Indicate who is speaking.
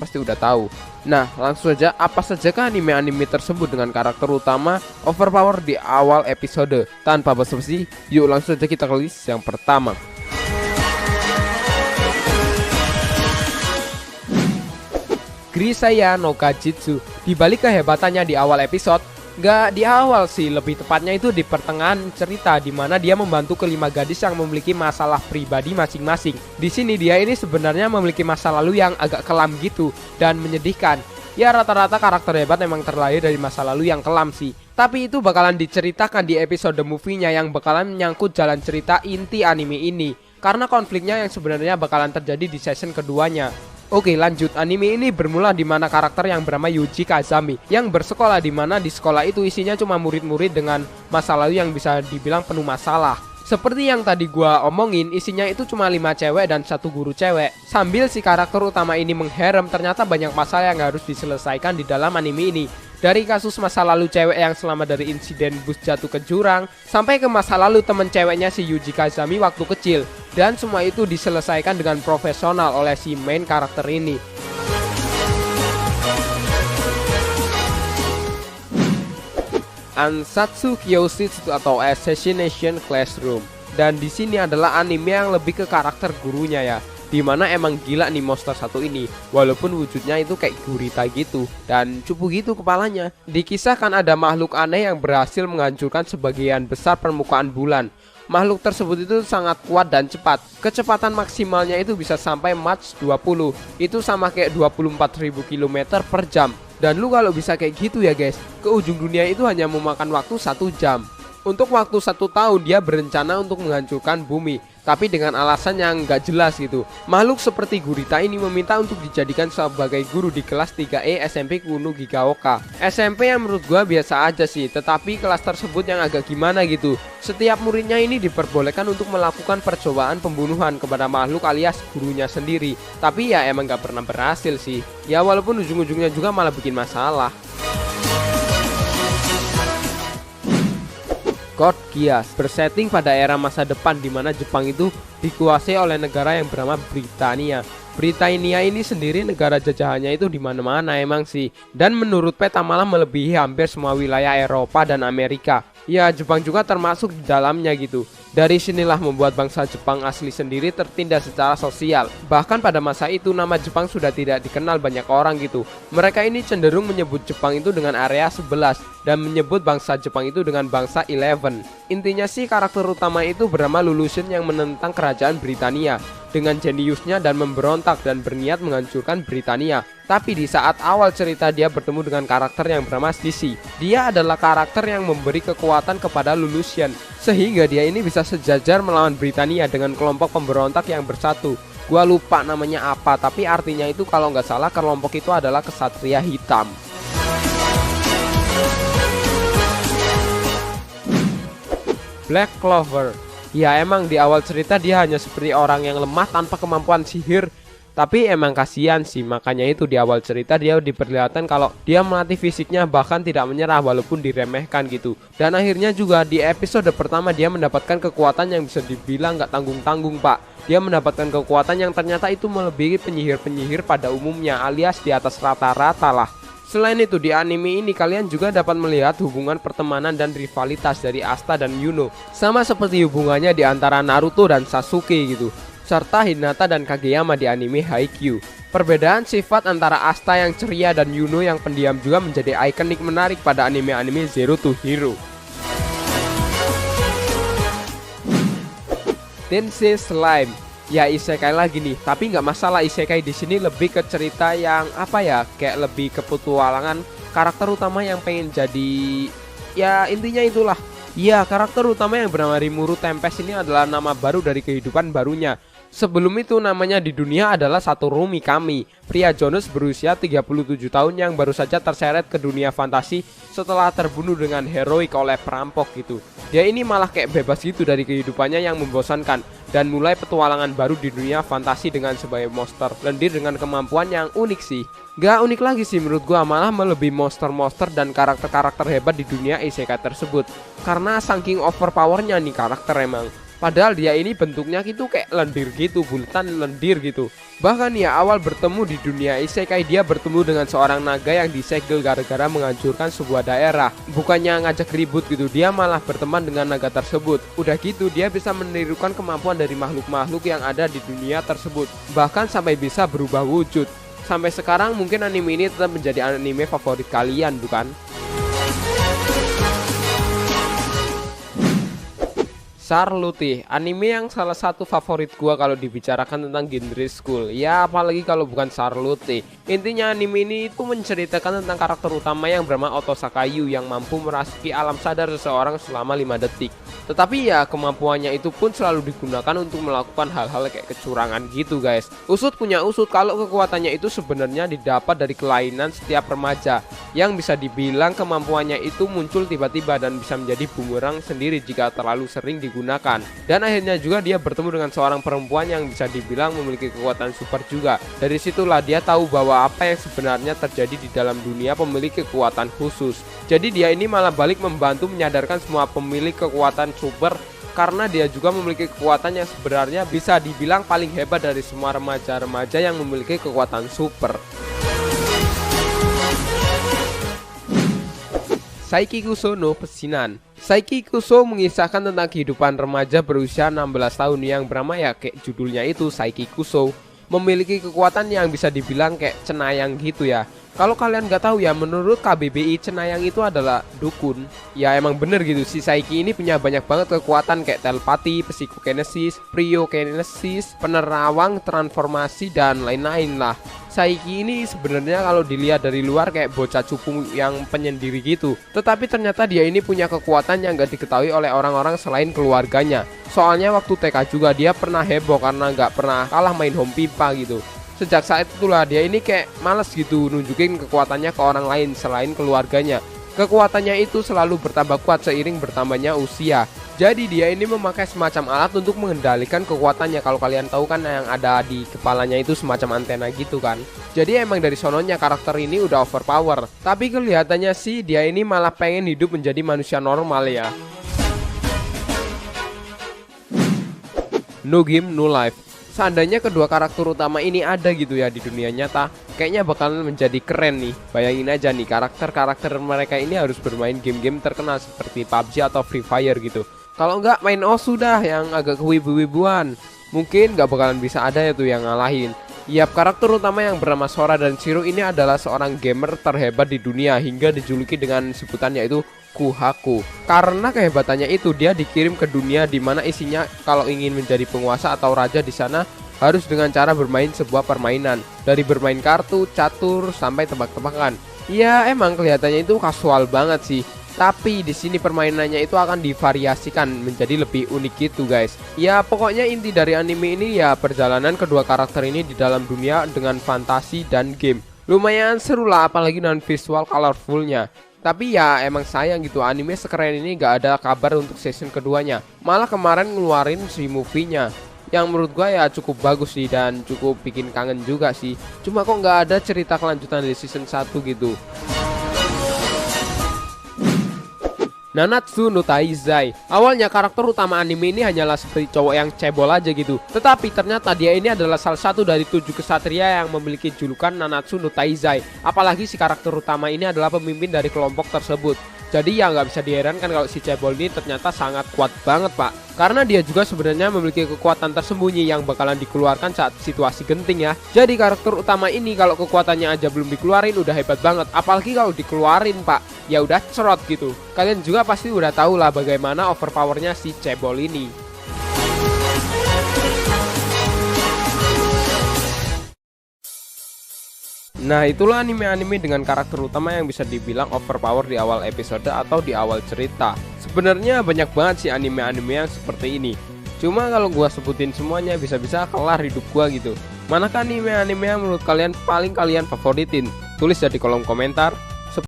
Speaker 1: pasti udah tahu. Nah, langsung saja, apa sajakah anime-anime tersebut dengan karakter utama overpower di awal episode? Tanpa basa-basi, yuk langsung saja kita ke list yang pertama. Grisaya no Kajitsu. Di balik kehebatannya di awal episode, nggak di awal sih, lebih tepatnya itu di pertengahan cerita, di mana dia membantu kelima gadis yang memiliki masalah pribadi masing-masing. Di sini dia ini sebenarnya memiliki masa lalu yang agak kelam gitu dan menyedihkan. Ya, rata-rata karakter hebat memang terlahir dari masa lalu yang kelam sih. Tapi itu bakalan diceritakan di episode movie-nya yang bakalan menyangkut jalan cerita inti anime ini, karena konfliknya yang sebenarnya bakalan terjadi di season keduanya. Oke, lanjut. Anime ini bermula di mana karakter yang bernama Yuji Kazami yang bersekolah, di mana di sekolah itu isinya cuma murid-murid dengan masa lalu yang bisa dibilang penuh masalah. Seperti yang tadi gua omongin, isinya itu cuma 5 cewek dan 1 guru cewek. Sambil si karakter utama ini mengherem, ternyata banyak masalah yang harus diselesaikan di dalam anime ini. Dari kasus masa lalu cewek yang selamat dari insiden bus jatuh ke jurang, sampai ke masa lalu temen ceweknya si Yuji Kazami waktu kecil. Dan semua itu diselesaikan dengan profesional oleh si main karakter ini. Ansatsu Kyoshitsu atau Assassination Classroom. Dan di sini adalah anime yang lebih ke karakter gurunya ya, dimana emang gila nih monster satu ini, walaupun wujudnya itu kayak gurita gitu dan cupu gitu kepalanya. Dikisahkan ada makhluk aneh yang berhasil menghancurkan sebagian besar permukaan bulan. Makhluk tersebut itu sangat kuat dan cepat. Kecepatan maksimalnya itu bisa sampai Mach 20. Itu sama kayak 24.000 km per jam. Dan lu kalau bisa kayak gitu ya guys, ke ujung dunia itu hanya memakan waktu 1 jam. Untuk waktu 1 tahun dia berencana untuk menghancurkan bumi, tapi dengan alasan yang nggak jelas gitu. Makhluk seperti gurita ini meminta untuk dijadikan sebagai guru di kelas 3E SMP Kuno Gigaoka. SMP yang menurut gua biasa aja sih, tetapi kelas tersebut yang agak gimana gitu. Setiap muridnya ini diperbolehkan untuk melakukan percobaan pembunuhan kepada makhluk alias gurunya sendiri. Tapi ya emang nggak pernah berhasil sih. Ya walaupun ujung-ujungnya juga malah bikin masalah. Code Geass bersetting pada era masa depan di mana Jepang itu dikuasai oleh negara yang bernama Britania. Britania ini sendiri negara jajahannya itu di mana-mana emang sih. Dan menurut peta malah melebihi hampir semua wilayah Eropa dan Amerika. Ya, Jepang juga termasuk di dalamnya gitu. Dari sinilah membuat bangsa Jepang asli sendiri tertindas secara sosial. Bahkan pada masa itu nama Jepang sudah tidak dikenal banyak orang gitu. Mereka ini cenderung menyebut Jepang itu dengan area 11 dan menyebut bangsa Jepang itu dengan bangsa 11. Intinya sih karakter utama itu bernama Lulusion yang menentang kerajaan Britania dengan jeniusnya dan memberontak dan berniat menghancurkan Britania. Tapi di saat awal cerita dia bertemu dengan karakter yang bernama Sisi. Dia adalah karakter yang memberi kekuatan kepada Lulusion, sehingga dia ini bisa sejajar melawan Britania dengan kelompok pemberontak yang bersatu. Gua lupa namanya apa, tapi artinya itu kalau nggak salah kelompok itu adalah Kesatria Hitam. Black Clover. Ya emang di awal cerita dia hanya seperti orang yang lemah tanpa kemampuan sihir. Tapi emang kasihan sih, makanya itu di awal cerita dia diperlihatkan kalau dia melatih fisiknya bahkan tidak menyerah walaupun diremehkan gitu. Dan akhirnya juga di episode pertama dia mendapatkan kekuatan yang bisa dibilang gak tanggung-tanggung pak. Dia mendapatkan kekuatan yang ternyata itu melebihi penyihir-penyihir pada umumnya alias di atas rata-rata lah. Selain itu di anime ini kalian juga dapat melihat hubungan pertemanan dan rivalitas dari Asta dan Yuno. Sama seperti hubungannya di antara Naruto dan Sasuke gitu, serta Hinata dan Kageyama di anime Haikyuu. Perbedaan sifat antara Asta yang ceria dan Yuno yang pendiam juga menjadi ikonik menarik pada anime-anime Zero to Hero. Tensei Slime. Ya isekai lagi nih, tapi nggak masalah, isekai di sini lebih ke cerita yang apa ya, kayak lebih ke petualangan karakter utama yang pengen jadi, ya intinya itulah. Ya, karakter utama yang bernama Rimuru Tempest ini adalah nama baru dari kehidupan barunya. Sebelum itu namanya di dunia adalah Satoru Mikami, pria Jones berusia 37 tahun yang baru saja terseret ke dunia fantasi setelah terbunuh dengan heroik oleh perampok gitu. Dia ini malah kayak bebas gitu dari kehidupannya yang membosankan dan mulai petualangan baru di dunia fantasi dengan sebagai monster lendir dengan kemampuan yang unik sih. Gak unik lagi sih menurut gua, malah melebihi monster-monster dan karakter-karakter hebat di dunia isekai tersebut. Karena saking overpowernya nih karakter emang. Padahal dia ini bentuknya gitu kayak lendir gitu, bulatan lendir gitu. Bahkan ya awal bertemu di dunia isekai dia bertemu dengan seorang naga yang disegel gara-gara menghancurkan sebuah daerah. Bukannya ngajak ribut gitu, dia malah berteman dengan naga tersebut. Udah gitu dia bisa menirukan kemampuan dari makhluk-makhluk yang ada di dunia tersebut. Bahkan sampai bisa berubah wujud. Sampai sekarang mungkin anime ini tetap menjadi anime favorit kalian, bukan? Charlotte, anime yang salah satu favorit gua kalau dibicarakan tentang genre school. Ya apalagi kalau bukan Charlotte. Intinya anime ini itu menceritakan tentang karakter utama yang bernama Oto Sakayu yang mampu merasuki alam sadar seseorang selama 5 detik. Tetapi ya kemampuannya itu pun selalu digunakan untuk melakukan hal-hal kayak kecurangan gitu guys. Usut punya usut kalau kekuatannya itu sebenarnya didapat dari kelainan setiap remaja, yang bisa dibilang kemampuannya itu muncul tiba-tiba dan bisa menjadi bumerang sendiri jika terlalu sering digunakan. Dan akhirnya juga dia bertemu dengan seorang perempuan yang bisa dibilang memiliki kekuatan super juga. Dari situlah dia tahu bahwa apa yang sebenarnya terjadi di dalam dunia pemilik kekuatan khusus. Jadi dia ini malah balik membantu menyadarkan semua pemilik kekuatan super, karena dia juga memiliki kekuatan yang sebenarnya bisa dibilang paling hebat dari semua remaja-remaja yang memiliki kekuatan super. Saiki Kuso no Pesinan. Saiki Kuso mengisahkan tentang kehidupan remaja berusia 16 tahun yang bernama ya kayak judulnya itu Saiki Kuso, memiliki kekuatan yang bisa dibilang kayak cenayang gitu ya. Kalau kalian nggak tahu ya, menurut KBBI cenayang itu adalah dukun. Ya emang bener gitu, si Saiki ini punya banyak banget kekuatan kayak telepati, psikokinesis, priokinesis, penerawang, transformasi dan lain-lain lah. Saiki ini sebenarnya kalau dilihat dari luar kayak bocah cupu yang penyendiri gitu. Tetapi ternyata dia ini punya kekuatan yang gak diketahui oleh orang-orang selain keluarganya. Soalnya waktu TK juga dia pernah heboh karena gak pernah kalah main home pipa gitu. Sejak saat itulah dia ini kayak males gitu nunjukin kekuatannya ke orang lain selain keluarganya. Kekuatannya itu selalu bertambah kuat seiring bertambahnya usia. Jadi dia ini memakai semacam alat untuk mengendalikan kekuatannya. Kalau kalian tahu kan yang ada di kepalanya itu semacam antena gitu kan. Jadi emang dari sononya karakter ini udah overpower. Tapi kelihatannya sih dia ini malah pengen hidup menjadi manusia normal ya. No Game No Life. Seandainya kedua karakter utama ini ada gitu ya di dunia nyata, kayaknya bakalan menjadi keren nih. Bayangin aja nih, karakter-karakter mereka ini harus bermain game-game terkenal seperti PUBG atau Free Fire gitu. Kalau nggak main sudah yang agak kewibu-wibuan, mungkin nggak bakalan bisa ada ya tuh yang ngalahin. Yap, karakter utama yang bernama Sora dan Shiro ini adalah seorang gamer terhebat di dunia hingga dijuluki dengan sebutan yaitu Kuhaku. Karena kehebatannya itu dia dikirim ke dunia di mana isinya kalau ingin menjadi penguasa atau raja di sana harus dengan cara bermain sebuah permainan. Dari bermain kartu, catur sampai tebak-tebakan. Ya emang kelihatannya itu kasual banget sih. Tapi di sini permainannya itu akan divariasikan menjadi lebih unik gitu guys. Ya pokoknya inti dari anime ini ya perjalanan kedua karakter ini di dalam dunia dengan fantasi dan game. Lumayan seru lah apalagi dengan visual colorfulnya. Tapi ya emang sayang gitu, anime sekeren ini gak ada kabar untuk season keduanya. Malah kemarin ngeluarin si movie-nya yang menurut gua ya cukup bagus sih dan cukup bikin kangen juga sih. Cuma kok gak ada cerita kelanjutan di season 1 gitu. Nanatsu no Taizai. Awalnya karakter utama anime ini hanyalah seperti cowok yang cebol aja gitu. Tetapi ternyata dia ini adalah salah satu dari 7 kesatria yang memiliki julukan Nanatsu no Taizai. Apalagi si karakter utama ini adalah pemimpin dari kelompok tersebut. Jadi ya nggak bisa diherankan kalau si cebol ini ternyata sangat kuat banget pak. Karena dia juga sebenarnya memiliki kekuatan tersembunyi yang bakalan dikeluarkan saat situasi genting ya. Jadi karakter utama ini kalau kekuatannya aja belum dikeluarin udah hebat banget. Apalagi kalau dikeluarin pak, ya udah cerot gitu. Kalian juga pasti udah tahu lah bagaimana overpowernya si cebol ini. Nah itulah anime-anime dengan karakter utama yang bisa dibilang overpower di awal episode atau di awal cerita. Sebenarnya banyak banget sih anime-anime yang seperti ini. Cuma kalau gua sebutin semuanya bisa-bisa kelar hidup gua gitu. Manakah anime-anime yang menurut kalian paling kalian favoritin? Tulis ya di kolom komentar.